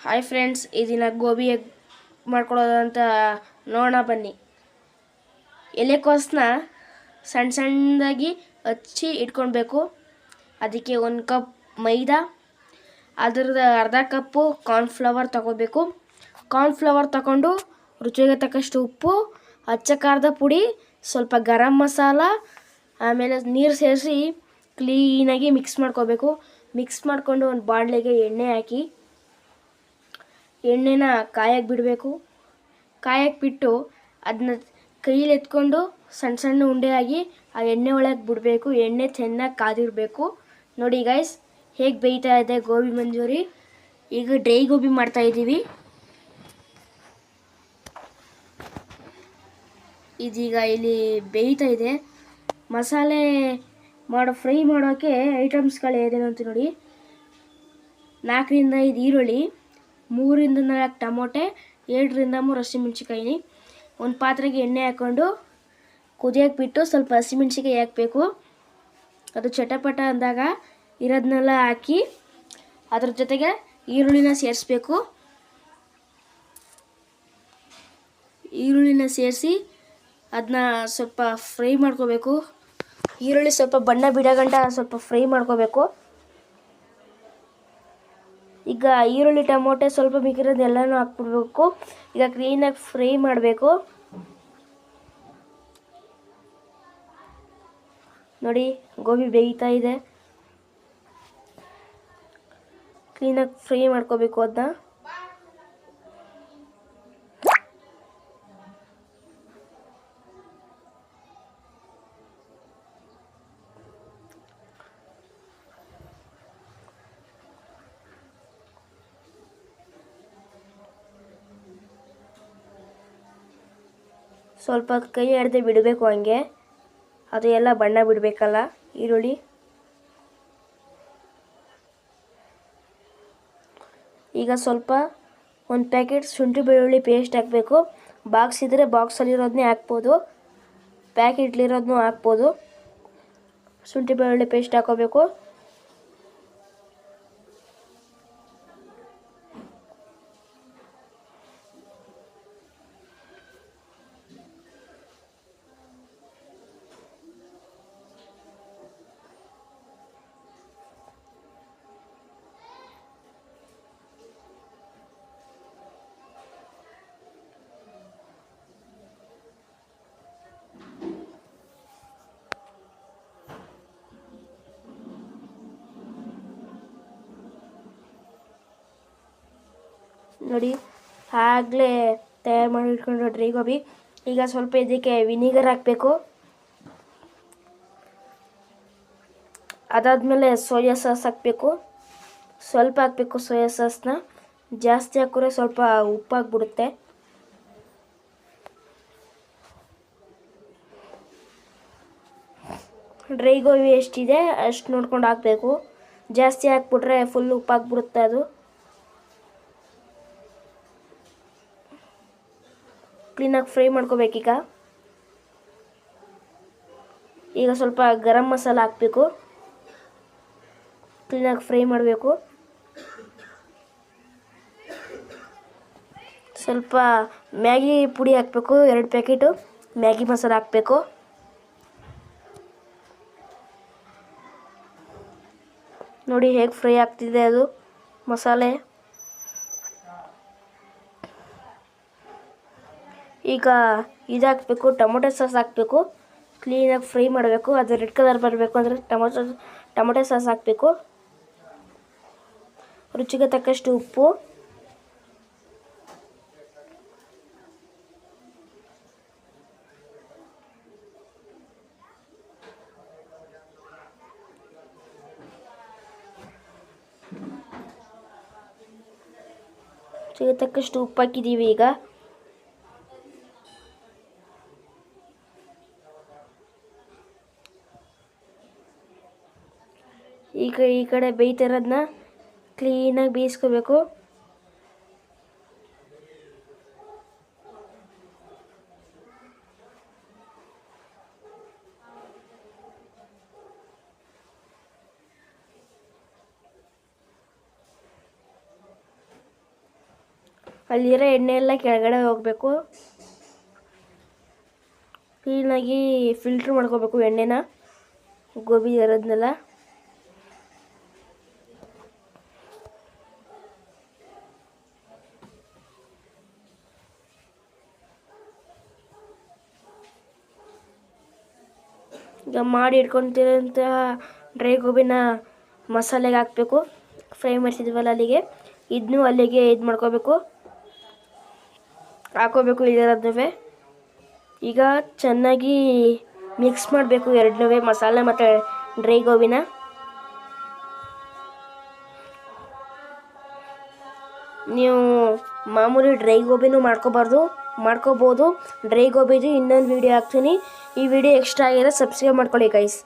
Hi friends, ಈ ದಿನ ಗೋಬಿ ಹೇಗೆ ಮಾಡ್ಕೊಳ್ಳೋದು ಅಂತ ನೋಡೋಣ ಬನ್ನಿ. ಎಲೆಕೋಸನ್ನ ಸಣ್ಣ ಸಣ್ಣದಾಗಿ ಹಚ್ಚಿ ಇಟ್ಕೊಳ್ಬೇಕು. ಅದಕ್ಕೆ 1 ಕಪ್ ಮೈದಾ, ಅದರದ ಅರ್ಧ ಕಪ್ಪು ಕಾರ್ನ್ಫ್ಲವರ್ ತಗೋಬೇಕು. ಕಾರ್ನ್ಫ್ಲವರ್ ತಗೊಂಡು ರುಚಿಗೆ ತಕ್ಕಷ್ಟು ಉಪ್ಪು, ಅಚ್ಚ ಖಾರದ ಪುಡಿ, ಸ್ವಲ್ಪ ಗರಂ ಮಸಾಲ, ಆಮೇಲೆ ನೀರು ಸೇರಿಸಿ ಕ್ಲೀನಾಗಿ ಮಿಕ್ಸ್ ಮಾಡ್ಕೋಬೇಕು. ಮಿಕ್ಸ್ ಮಾಡಿಕೊಂಡು ಒಂದು ಬಾಣಲೆಗೆ ಎಣ್ಣೆ ಹಾಕಿ ಎಣ್ಣೆನ ಕಾಯಕ್ಕೆ ಬಿಡಬೇಕು. ಕಾಯಕ್ಕೆ ಬಿಟ್ಟು ಅದನ್ನ ಕೈಯಲ್ಲಿ ಎತ್ಕೊಂಡು ಸಣ್ಣ ಸಣ್ಣ ಉಂಡೆಯಾಗಿ ಆ ಎಣ್ಣೆ ಒಳಗೆ ಬಿಡಬೇಕು. ಎಣ್ಣೆ ಚೆನ್ನಾಗಿ ಕಾದಿರಬೇಕು. ನೋಡಿ ಗೈಸ್, ಹೇಗೆ ಬೇಯ್ತಾ ಇದೆ ಗೋಬಿ ಮಂಚೂರಿ. ಈಗ ಡ್ರೈ ಗೋಬಿ ಮಾಡ್ತಾ ಇದ್ದೀವಿ. ಇದೀಗ ಇಲ್ಲಿ ಬೇಯ್ತಾ ಇದೆ. ಮಸಾಲೆ ಫ್ರೈ ಮಾಡೋಕ್ಕೆ ಐಟಮ್ಸ್ಗಳು ಏನೇನು ಅಂತ ನೋಡಿ. 4 ರಿಂದ 5 ಈರುಳ್ಳಿ, 3 ರಿಂದ 4 ಟೊಮೊಟೆ, 2 ರಿಂದ 3 ಹಸಿಮೆಣಸಿನ್ಕಾಯಿ. ಒಂದು ಪಾತ್ರೆಗೆ ಎಣ್ಣೆ ಹಾಕ್ಕೊಂಡು ಕುದಿಯಕ್ಕೆ ಬಿಟ್ಟು ಸ್ವಲ್ಪ ಹಸಿಮೆಣಸಿನ್ಕಾಯಿ ಹಾಕಬೇಕು. ಅದು ಚಟಪಟ ಅಂದಾಗ ಇರೋದನ್ನೆಲ್ಲ ಹಾಕಿ ಅದ್ರ ಜೊತೆಗೆ ಈರುಳ್ಳಿನ ಸೇರಿಸ್ಬೇಕು. ಈರುಳ್ಳಿನ ಸೇರಿಸಿ ಅದನ್ನ ಸ್ವಲ್ಪ ಫ್ರೈ ಮಾಡ್ಕೋಬೇಕು. ಈರುಳ್ಳಿ ಸ್ವಲ್ಪ ಬಣ್ಣ ಬಿಡೋಗಂಟ ಸ್ವಲ್ಪ ಫ್ರೈ ಮಾಡ್ಕೋಬೇಕು. ಈಗ ಈರುಳ್ಳಿ ಟೊಮೊಟೊ ಸ್ವಲ್ಪ ಮಿಕ್ಕಿರೋದು ಎಲ್ಲನೂ ಹಾಕ್ಬಿಡ್ಬೇಕು. ಈಗ ಕ್ಲೀನಾಗಿ ಫ್ರೈ ಮಾಡಬೇಕು. ನೋಡಿ, ಗೋಬಿ ಬೇಯ್ತಾ ಇದೆ. ಕ್ಲೀನಾಗಿ ಫ್ರೈ ಮಾಡ್ಕೋಬೇಕು ಅದನ್ನ. ಸ್ವಲ್ಪ ಕೈ ಎಡದೆ ಬಿಡಬೇಕು, ಹಂಗೆ ಅದು ಎಲ್ಲ ಬಣ್ಣ ಬಿಡಬೇಕಲ್ಲ ಈರುಳ್ಳಿ. ಈಗ ಸ್ವಲ್ಪ 1 ಪ್ಯಾಕೆಟ್ ಶುಂಠಿ ಬೆಳ್ಳುಳ್ಳಿ ಪೇಸ್ಟ್ ಹಾಕಬೇಕು. ಬಾಕ್ಸ್ ಇದ್ದರೆ ಬಾಕ್ಸಲ್ಲಿರೋದನ್ನೇ ಹಾಕ್ಬೋದು, ಪ್ಯಾಕೆಟ್ಲಿರೋದನ್ನೂ ಹಾಕ್ಬೋದು. ಶುಂಠಿ ಬೆಳ್ಳುಳ್ಳಿ ಪೇಸ್ಟ್ ಹಾಕೋಬೇಕು. ನೋಡಿ, ಆಗಲೇ ತಯಾರು ಮಾಡಿ ಇಟ್ಕೊಂಡು ಡ್ರೈ ಗೋಬಿ. ಈಗ ಸ್ವಲ್ಪ ಇದಕ್ಕೆ ವಿನಿಗರ್ ಹಾಕಬೇಕು. ಅದಾದಮೇಲೆ ಸೋಯಾ ಸಾಸ್ ಹಾಕಬೇಕು. ಸ್ವಲ್ಪ ಹಾಕಬೇಕು ಸೋಯಾ ಸಾಸ್ನ. ಜಾಸ್ತಿ ಹಾಕಿದ್ರೆ ಸ್ವಲ್ಪ ಉಪ್ಪಾಗ್ಬಿಡುತ್ತೆ. ಡ್ರೈ ಗೋಬಿ ಎಷ್ಟಿದೆ ಅಷ್ಟು ನೋಡ್ಕೊಂಡು ಹಾಕಬೇಕು. ಜಾಸ್ತಿ ಹಾಕ್ಬಿಟ್ರೆ ಫುಲ್ ಉಪ್ಪಾಗ್ಬಿಡುತ್ತೆ ಅದು. ಕ್ಲೀನಾಗಿ ಫ್ರೈ ಮಾಡ್ಕೋಬೇಕೀಗ. ಈಗ ಸ್ವಲ್ಪ ಗರಂ ಮಸಾಲ ಹಾಕಬೇಕು. ಕ್ಲೀನಾಗಿ ಫ್ರೈ ಮಾಡಬೇಕು. ಸ್ವಲ್ಪ ಮ್ಯಾಗಿ ಪುಡಿ ಹಾಕಬೇಕು. 2 ಪ್ಯಾಕೆಟು ಮ್ಯಾಗಿ ಮಸಾಲ ಹಾಕಬೇಕು. ನೋಡಿ ಹೇಗೆ ಫ್ರೈ ಆಗ್ತಿದೆ ಅದು ಮಸಾಲೆ. ಈಗ ಇದು ಹಾಕಬೇಕು, ಟೊಮೊಟೊ ಸಾಸ್ ಹಾಕಬೇಕು. ಕ್ಲೀನಾಗಿ ಫ್ರೈ ಮಾಡಬೇಕು. ಅದು ರೆಡ್ ಕಲರ್ ಬರಬೇಕು ಅಂದರೆ ಟೊಮೊಟೊ ಸಾಸ್ ಹಾಕಬೇಕು. ರುಚಿಗೆ ತಕ್ಕಷ್ಟು ಉಪ್ಪು, ರುಚಿಗೆ ತಕ್ಕಷ್ಟು ಉಪ್ಪು ಹಾಕಿದ್ದೀವಿ. ಈಗ ಈ ಕಡೆ ಬೇಯ್ತಿರೋದನ್ನ ಕ್ಲೀನಾಗಿ ಬೇಯಿಸ್ಕೋಬೇಕು. ಅಲ್ಲಿರೋ ಎಣ್ಣೆ ಎಲ್ಲ ಕೆಳಗಡೆ ಹೋಗಬೇಕು. ಕ್ಲೀನಾಗಿ ಫಿಲ್ಟ್ರ್ ಮಾಡ್ಕೋಬೇಕು ಎಣ್ಣೆನ, ಗೋಬಿ ಇರೋದನ್ನೆಲ್ಲ. ಈಗ ಮಾಡಿ ಇಟ್ಕೊತಿರೋಂಥ ಡ್ರೈ ಗೋಬಿನ ಮಸಾಲೆಗೆ ಹಾಕಬೇಕು. ಫ್ರೈ ಮಾಡಿಸಿದ್ವಲ್ಲ ಅಲ್ಲಿಗೆ, ಇದನ್ನೂ ಅಲ್ಲಿಗೆ ಇದು ಮಾಡ್ಕೋಬೇಕು, ಹಾಕೋಬೇಕು ಇದರದ್ದು. ಈಗ ಚೆನ್ನಾಗಿ ಮಿಕ್ಸ್ ಮಾಡಬೇಕು ಎರಡನ್ನೂ, ಮಸಾಲೆ ಮತ್ತು ಡ್ರೈ ಗೋಬಿನ. ನೀವು ಮಾಮೂಲಿ ಡ್ರೈ ಗೋಬಿನೂ ಮಾಡ್ಕೋಬೋದು. ಡ್ರೈ ಗೋಬಿದು ಇನ್ನೊಂದು ವೀಡಿಯೋ ಹಾಕ್ತೀನಿ. ಈ ವಿಡಿಯೋ ಇಷ್ಟ ಆಗಿದ್ರೆ ಸಬ್ಸ್ಕ್ರೈಬ್ ಮಾಡ್ಕೊಳ್ಳಿ ಗೈಸ್.